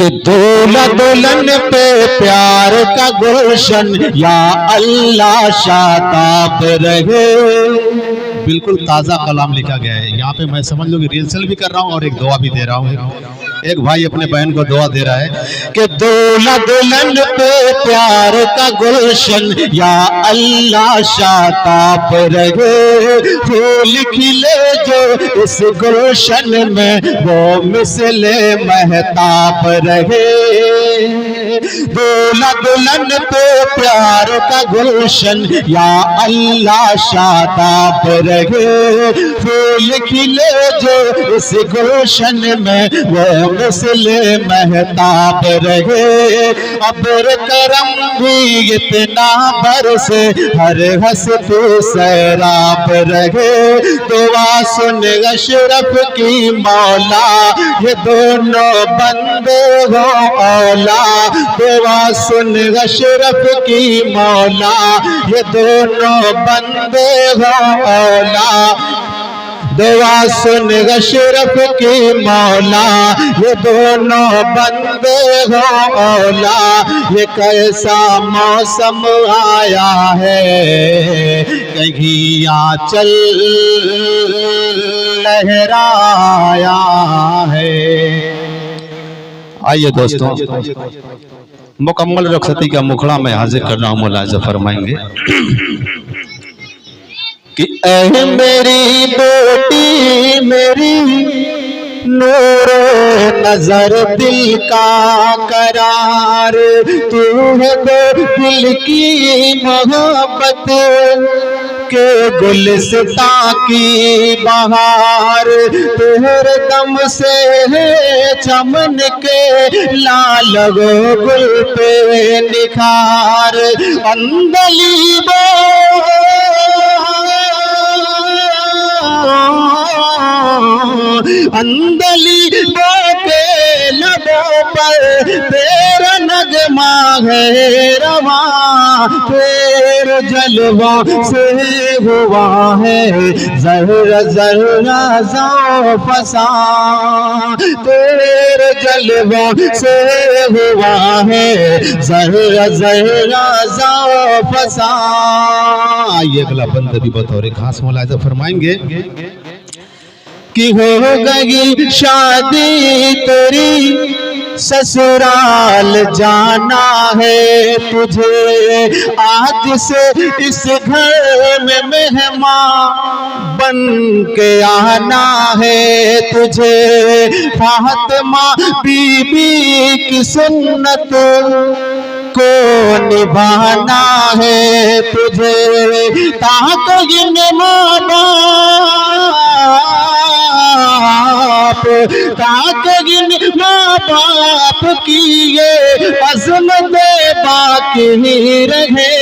कि दूल्हा दुल्हन पे प्यार का गुलशन या अल्लाह शाताब रहे। बिल्कुल ताज़ा कलाम लिखा गया है यहाँ पे। मैं समझ लो कि रिहर्सल भी कर रहा हूँ और एक दुआ भी दे रहा हूँ। एक भाई अपने बहन को दुआ दे रहा है कि दूल्हा दुल्हन पे प्यार का गुलशन या अल्लाह शाताब रहे। फूल खिले जो इस गुलशन में वो मिसले महताब रहे। दूल्हा दुल्हन पे प्यार का गुलशन या अल्लाह शाताब रहे। फूल खिले जो इस गुलशन में वो मिसले महताब रहे। अब्र करम भी इतना बरसे हर हंसते सैराब रहे। दुआ सुन अशरफ की मौला ये दोनों बंदे हो औला। दुआ सुन अशरफ की मौला ये दोनों बंदे हो औला। दुआ सुन अशरफ की मौला ये दोनों बंदे हो औला। ये कैसा मौसम आया है कहीं आंचल लहराया है। आइए दोस्तों, मुकम्मल रखसती का मुखड़ा मैं हाजिर कर रहा हूँ। मुलाजा फरमाएंगे कि ऐ मेरी बेटी मेरी नूर नजर दिल का करार। तू है दिल की मोहब्बत के गुलसिता की बहार। तेरे दम से है चमन के लाल गुल पे निखार। अंदली अंदली के लबों पर तेरा नगमा है रवा। तेरे जलवा से हुआ है जर्रा जर्रा ज़ौ फसा। तेरे जलवा से हुआ है जर्रा जर्रा ज़ौ फसा। ये अगला बंद भी बतौर खास मुलाजा फरमाएंगे कि हो गई शादी तेरी ससुराल जाना है तुझे। आज से इस घर में मेहमान बन के आना है तुझे। फातिमा बीबी की सुन्नत को निभाना है तुझे। ताको इन माँ ताकगिन माँ बाप की ये अज़मत बाकी रहे।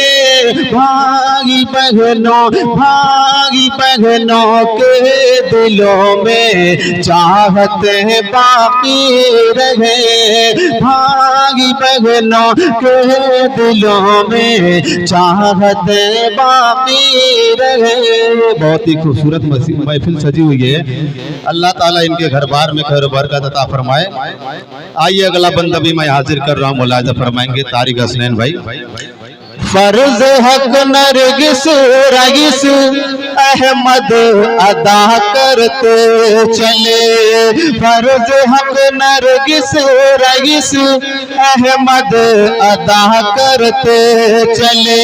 भाई बहनों के दिलों में चाहते बाकी रहे। भाई बहनों के दिलों में चाहते बाकी रहे। बहुत ही खूबसूरत महफिल सजी हुई है। अल्लाह ताला इनके घर बार में खैर बरकत अता फरमाए। आइए अगला बंदा भी मैं हाजिर कर रहा हूँ। मुलाजा फरमाएंगे तारिक हसनैन भाई। फर्ज हक नरगिस रईस अहमद अदा करते चले। फर्ज हक नरगिस रईस अहमद अदा करते चले।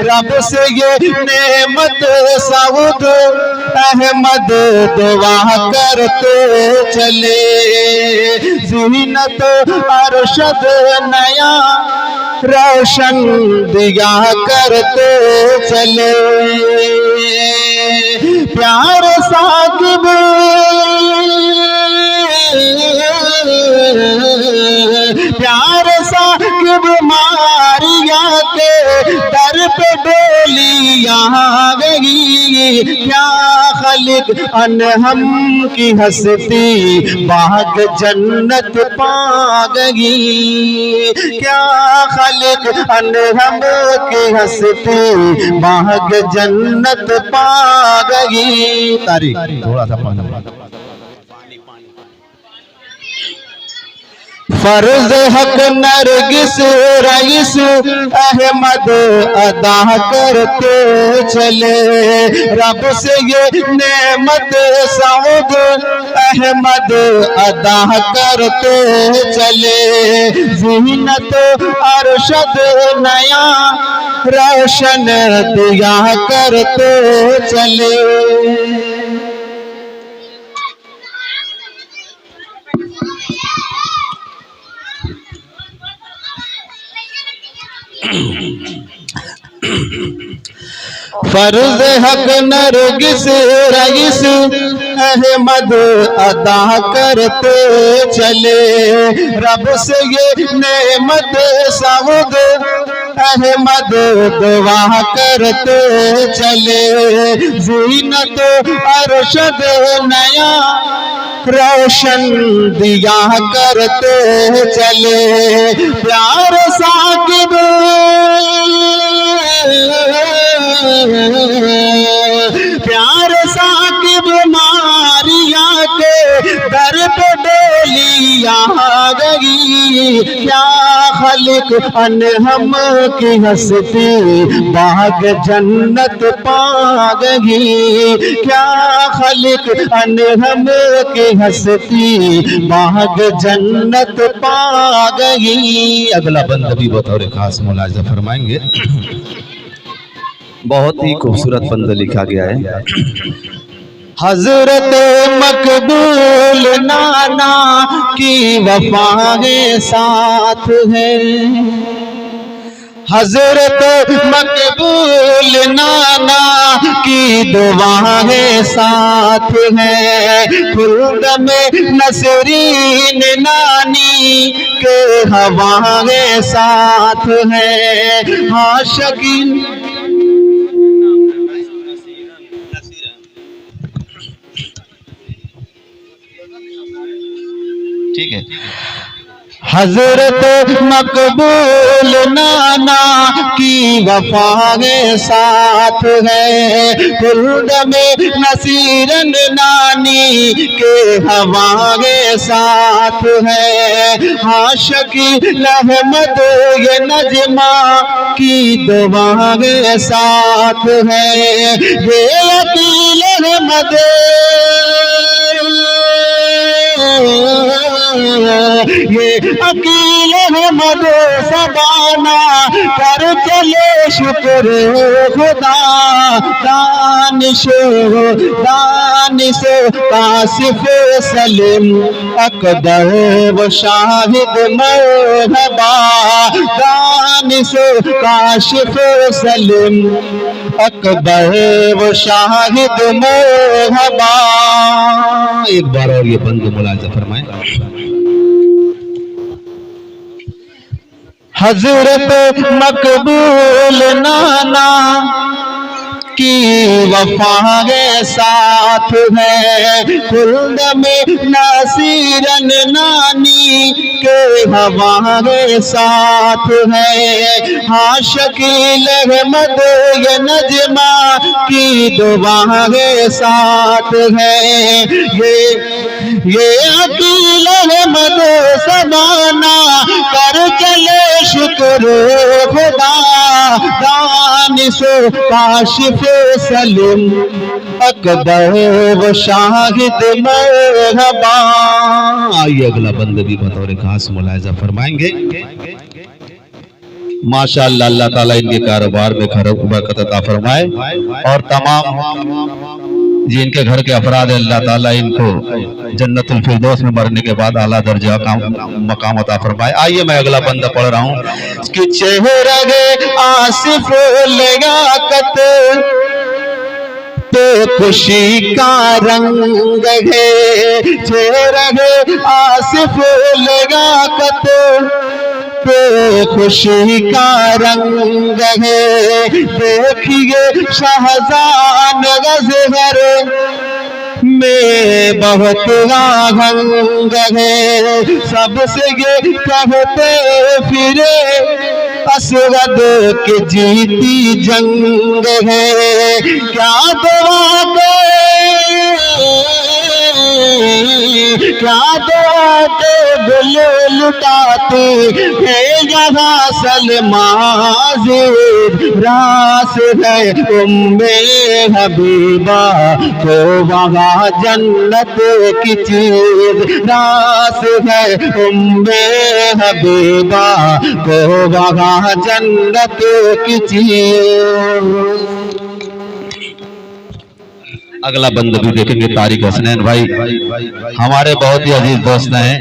रब से ये नेमत सऊद अहमद दुआ करते चले। ज़ीनत अरशद नया रोशन दिया करते चले। प्यार साकिब प्यार साकिब मारिया के दर पे डोलियां गई। क्या खलिक अनहम की हस्ती बाग जन्नत पा गई। क्या खलिक अनहम की हस्ती बाग जन्नत पा गई। तारीख थोड़ा सा पानी फर्ज हक नरगिस रईस अहमद अदा करते चले, रब से ये नेमत सऊद अहमद अदा करते चले। ज़ीनत अरशद नया रोशन दिया करते चले। फर्ज हक नरगिस रईस अहमद अदा करते चले, रब से ये नेमत सऊद अहमद दुआ करते चले। ज़ीनत अरशद नया रोशन दिया करते चले। प्यार साकिब प्यार साकिब मारिया के दर पे डोलियां गई, क्या खलिक अनहम की हस्ती बाग जन्नत पा गई, क्या खलिक अनहम की हस्ती बाग जन्नत पा गई। अगला बंद भी बतौर खास मुलाजा फरमाएंगे। बहुत ही खूबसूरत बंद लिखा गया है। हजरत मकबूल नाना की वफाएं साथ है, हजरत मकबूल नाना की दुआएं साथ हैं। खुल्द में नसरीन नानी के हवाएं साथ हैं। हाँ शकीन ठीक है। हजरत मकबूल नाना की वफाएं साथ है, खुल्द में नसीरन नानी के हवाएं साथ है। हाँ शकील अहमद ये नजमा की दुआएं साथ है, ये अकील अहमद ये अकील अहमद सबाना कर चले शुक्र खुदा। दानिश कासिफ सलीम अकबर व शाहिद मरहबा, दानिश काशिफ सलीम अकबर व शाहिद मरहबा। एक बार और ये बंद मुलाजा फरमाएं। हजरत मकबूल नाना की वफाएं साथ है, खुल्द में नासिरन नानी के हवाएं साथ है। हाँ शकील अहमद ये नजमा की दुआएं साथ है, ये अकील अहमद सबाना कर चले शुक्र खुदा। दानिश काशिफ सलीम अकबर व शाहिद मरहबा। आइए अगला बंद भी बतौर खास मुलाहिजा फरमाएंगे। माशाअल्लाह अल्लाह ताला इनके कारोबार में बरकत अता फरमाए और तमाम जिनके घर के अफराद है अल्लाह ताला इनको जन्नतुल फिरदौस में मरने के बाद आला दर्जा का मकाम अता फरमाए। आइए मैं अगला बंदा पढ़ रहा हूँ कि चेहरे आसिफ लगाकत पे खुशी का रंग है, चेहरे आसिफ लगाकत पे खुशी का रंग है। देखिए शाहजान गज़हर में बहुत आहंग है, सबसे ये कहते फिरे असवद की जीती जंग है। क्या दुआ क्या दो गुल लुटाते है यहाँ सलमाजिद, रास है उम्मे हबीबा को वहाँ जन्नत की चीज, रास है उम्मे हबीबा को वहाँ जन्नत की चीज। अगला बंद भी देखेंगे तारिक हसनैन भाई, हमारे बहुत ही अजीज दोस्त हैं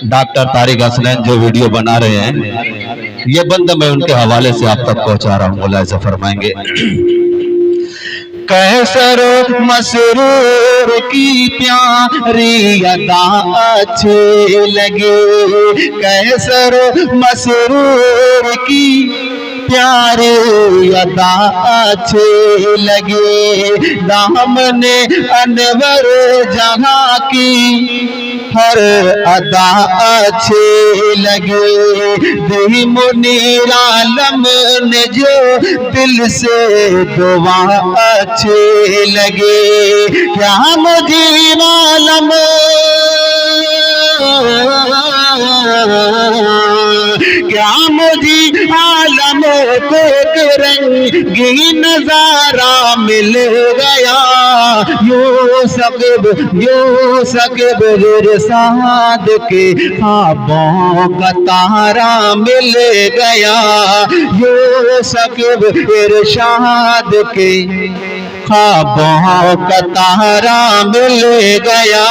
डॉक्टर तारिक हसनैन जो वीडियो बना रहे हैं। ये बंद मैं उनके हवाले से आप तक पहुंचा रहा हूँ, मौला ऐसा फरमाएंगे। कैसरो मसरूर की प्यारी अदा अच्छे लगे, कैसरो मसरूर की प्यारे अदा अच्छे लगे, दामने अनवर जहाँ की हर अदा अच्छे लगे, दी मुनीर आलम ने जो दिल से दुआ अच्छे लगे, क्या मुझे आलम क्या मुझे आलम को रंगी नजारा मिल गया, यूं सकब साद के ख्वाबों का तारा मिल गया, यूं सकब इरशाद के ख्वाबों का तारा मिल गया,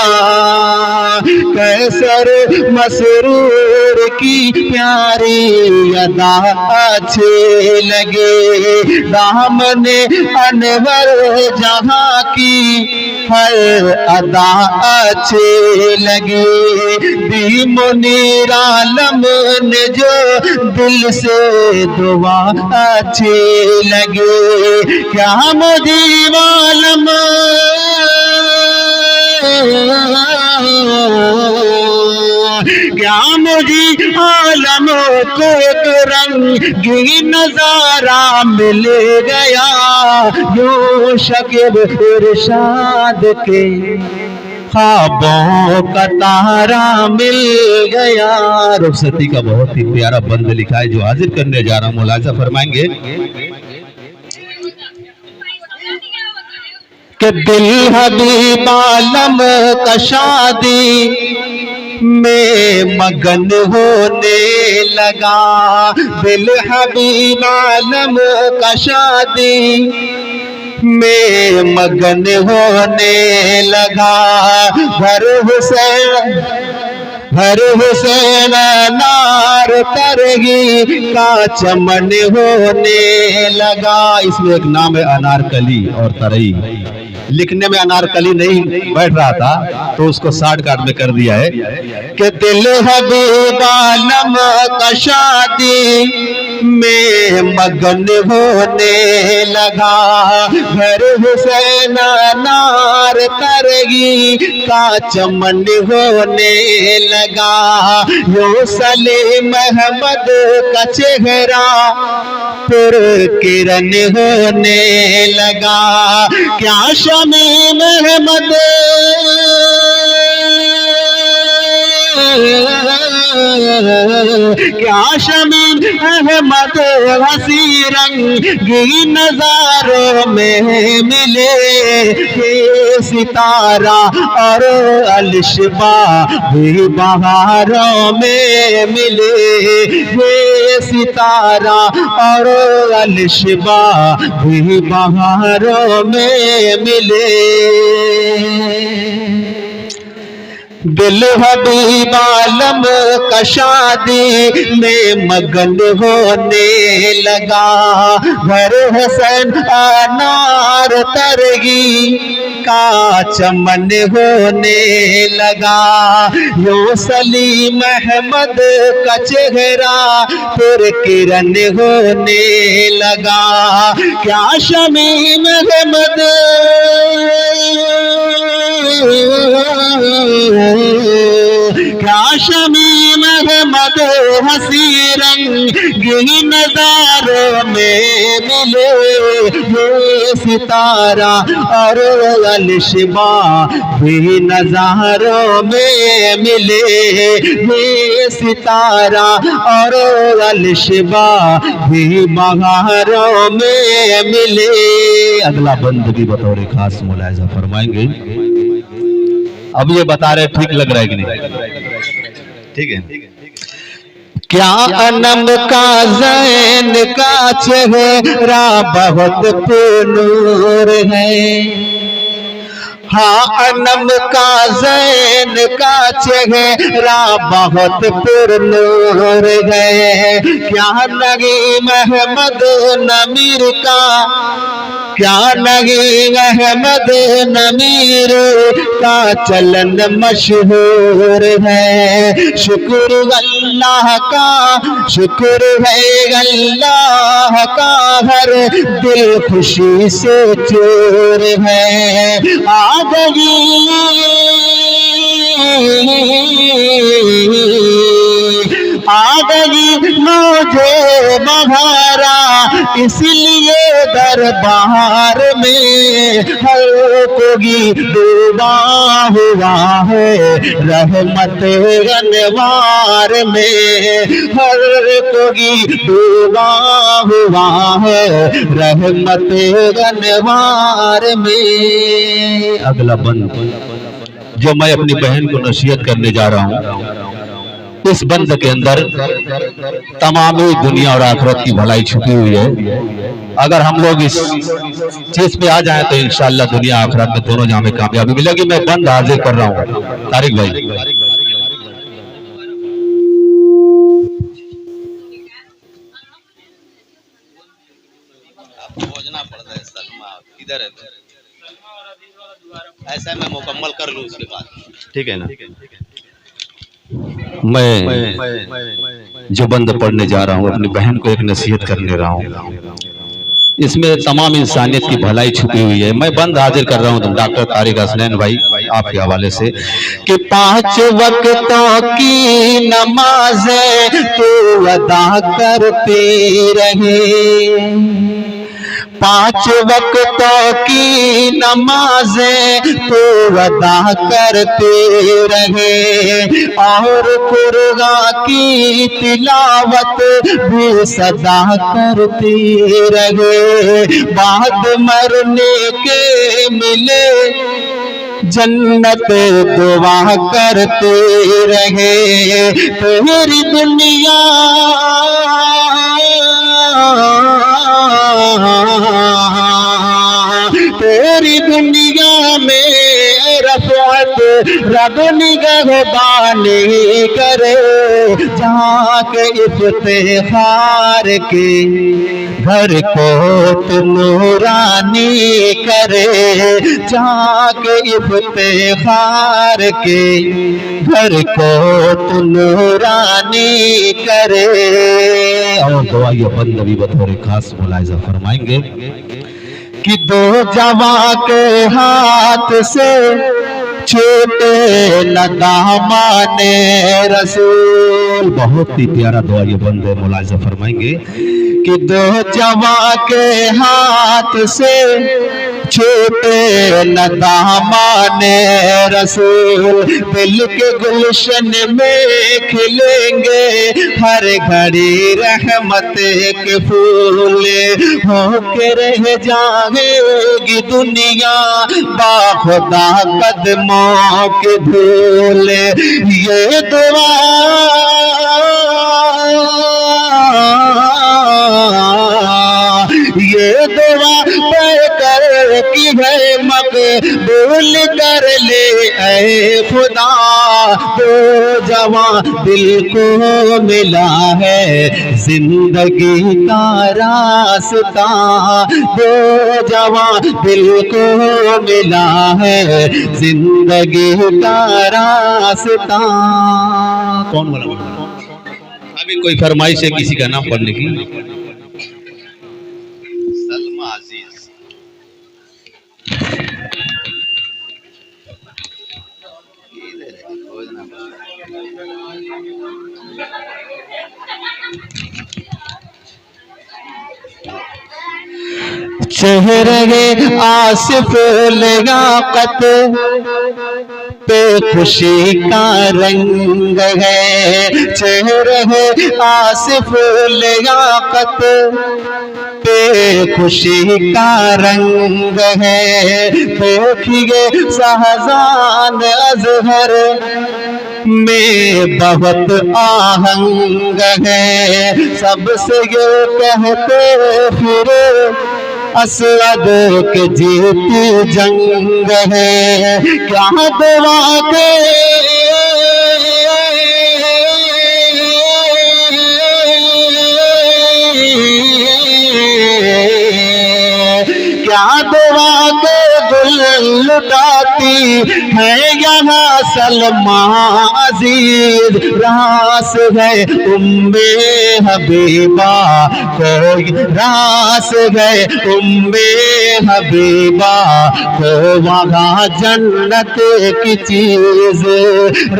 कैसर मसरूर की प्यारी अदा अच्छे लगे, दामने अनवर जहाँ की हर अदा अच्छे लगे, दी मुनीर आलम ने जो दिल से दुआ अच्छे लगे, क्या मुझे आलम क्या मुझे आलम को एक रंगी नजारा मिल गया, यूं शकीब इरशाद के ख्वाबों का तारा मिल गया। रुखसती का बहुत ही प्यारा बंद लिखा है जो हाजिर करने जा रहा हूँ, मुलाजा फरमाएंगे कि दिल हबीब आलम का शादी में मगन होने लगा, दिल हबीब आलम का शादी में मगन होने लगा, घर हुसैन नार तरगी का चमन होने लगा। इसमें एक नाम है अनारकली और तरई, लिखने में अनारकली नहीं बैठ रहा था तो उसको शॉर्टकट में कर दिया है कि दिल हबीब आलम का शादी में मगन होने लगा, घर हुसैन नार तरगी का चमन होने लगा, यो सलीम अहमद का चेहरा पुर किरण होने लगा, क्या शमीम अहमद क्या शमीम अहमद हसी रंगी नजारों में मिले, ये सितारा और अलशबा भी बहारों में मिले, ये सितारा और अलशबा भी बहारों में मिले, दिल हबीब आलम का शादी में मगन होने लगा, घर हुसैन अनार तरगी का चमन होने लगा, यो सलीम अहमद का चेहरा फिर किरण होने लगा, क्या शमीम अहमद क्या शमीम अहमद हसी रंगीन नज़ारों में मिले ये सितारा और अलशिबा भी नज़ारों में मिले ये सितारा और अलशिबा भी बहारों में मिले। अगला बंद भी बतौर खास मुलाहिजा फरमाएंगे। अब ये बता रहे ठीक लग रहा है कि नहीं? ठीक है। क्या अनम का ज़ैन का चेहरा बहुत पुरनूर है। हाँ अनम का ज़ैन का चेहरा बहुत पुरनूर है। क्या नगीम अहमद नमीर का, क्या नगीम अहमद नमीर का चलन मशहूर है। शुक्र अल्लाह का, शुक्र है अल्लाह का, हर दिल खुशी से चूर है। आ गई मुझे बहारा, इसलिए दरबार में हर कोई डूबा हुआ है रहमत अनवार में। हर कोई डूबा हुआ है रहमत अनवार में। अगला बंद जो मैं अपनी बहन को नसीहत करने जा रहा हूँ, इस बंद के अंदर तमाम दुनिया और आखिरत की भलाई छुपी हुई है। अगर हम लोग इस चीज पे आ जाएं तो इंशाअल्लाह दुनिया आखिरत में दोनों जहां में कामयाबी मिलेगी। मैं बंद हाजिर कर रहा हूँ तारिक भाई। खोजना पड़ता है सलमा किधर है, ऐसा मैं मुकम्मल कर लूँ उसके बाद, ठीक है ना? मैं जो बंद पढ़ने जा रहा हूँ अपनी बहन को एक नसीहत करने रहा हूँ। इसमें तमाम इंसानियत की भलाई छुपी हुई है। मैं बंद हाजिर कर रहा हूँ डॉक्टर तारिक हसनैन भाई आपके हवाले से कि 5 वक्तों की नमाज़ें तू अदा करती रहे। 5 वक्तों की नमाज़ें तू अदा करते रहे और कुरान की तिलावत भी सदा करते रहे। बाद मरने के मिले जन्नत दुआ करते रहे। तेरी दुनिया तेरी दुनिया में रफ़अत रब निगहबानी करे। जाके इफ्तिखार के घर को तो नूरानी करे। जाके इफ्तिखार के घर को तो नूरानी करे। और दुआ ये बंद भी बतौर खास मुलाहिजा फरमाएंगे कि 2 जवां के हाथ से छूटे न दामाने रसूल। बहुत ही प्यारा दुआ ये बंद मुलाहिजा फरमाएंगे कि 2 जवां के हाथ से छूटे न दामाने रसूल। दिल के गुलशन में खिलेंगे हर घड़ी रहमत के फूल। होके रह जाएगी दुनिया बाखुदा कदमों के धूल। ये दुआ ये दुआ कर की है मकबूल कर ले ऐ खुदा। 2 जवां दिल को मिला है जिंदगी का रास्ता। 2 जवां दिल को मिला है जिंदगी का रास्ता। कौन बोला? अभी कोई फरमाइश है किसी का नाम पढ़ने की? सलमा अजीज। चेहरे आसिफ लियाकत पे खुशी का रंग है, चेहरे आसिफ लियाकत पे खुशी का रंग है। देखिए शाहजान अजहर में बहुत आहंग है, सबसे ये कहते फिरे असद के जीती जंग है। क्या दुआ के क्या दुआ के दिल लुटाती है यहाँ सलमा अजीज, रास है उम्मे हबीबा कोई, रास है उम्मे हबीबा को वहाँ जन्नत की चीज,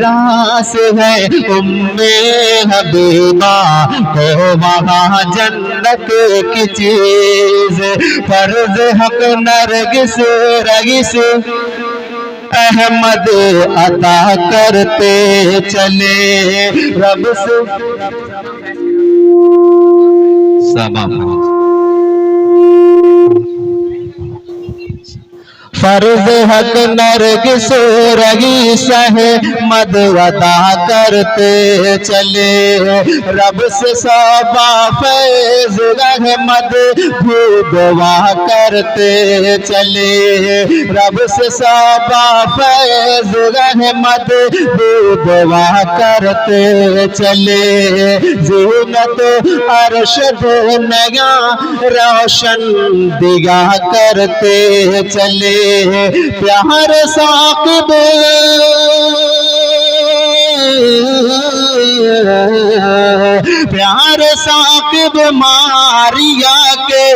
रास है उम्मे हबीबा को वहाँ जन्नत की चीज। फर्ज हक नरगिस रईस अहमद अता करते चले रब से फर्ज हक नरगिस रईस अहमद अता करते चले रब से सबा फैज अहमद भी दुआ करते चले रब से सबा फैज अहमद भी दुआ करते चले। जीनत अरशद नया रोशन दिया करते चले प्यार साकिब प्यार साकिब मारिया के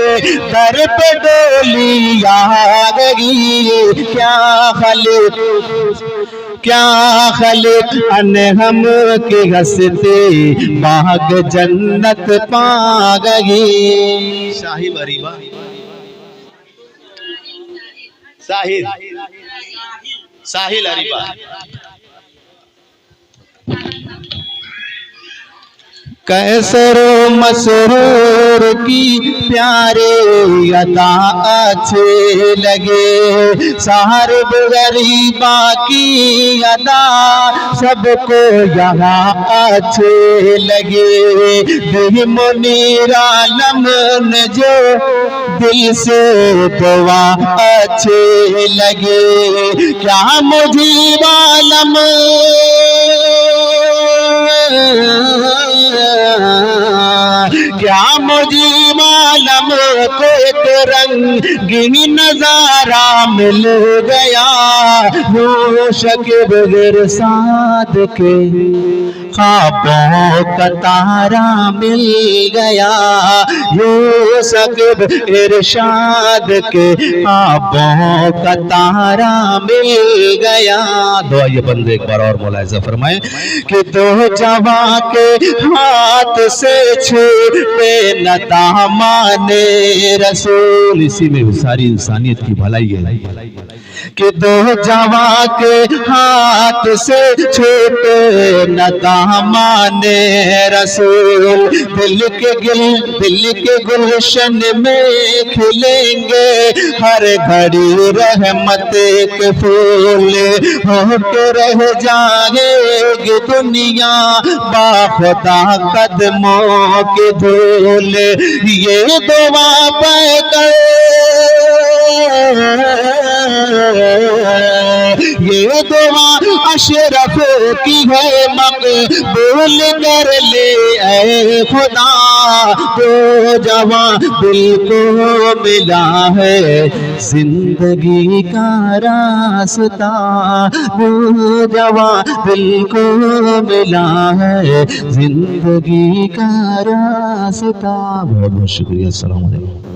दर पे डोली आ गई। क्या खलिक अनहम की हंसते बाग जन्नत पा गई। साहिब अरीबा साहिल साहिल अरीबा कैसरो मसरूर की प्यारे अदा अच्छे लगे, साहिब गरीबा की अदा सबको यहाँ अच्छे लगे। दिल मुनीर आलम ने जो दिल से दुआ अच्छे लगे। क्या मुजीब आलम क्या मुजीब आलम को एक रंगीन नजारा मिल गया। वो शकीब गिरसाद के ख्वाबों का तारा मिल गया। यो शकीब इरशाद के ख्वाबों का तारा मिल गया। दुआ ये बंदे एक बार और मुलाहिजा फरमाए कि दो जवां के हाथ से छूटे न दामाने रसूल। इसी में सारी इंसानियत की भलाई है कि दो जवां के हाथ से छूटे न दामाने रसूल। दिल के गुलशन में खिलेंगे हर घड़ी रहमत के फूल। होके रह जाएगी दुनिया बाखुदा कदमों की धूल। ये दुआ पैकर ये दुआ अशरफ की है मकबूल कर ले ऐ खुदा। तो जवां दिल को मिला है जिंदगी का रास्ता। वो जवां दिल को मिला है जिंदगी का रास्ता। बहुत बहुत शुक्रिया। अस्सलाम वालेकुम।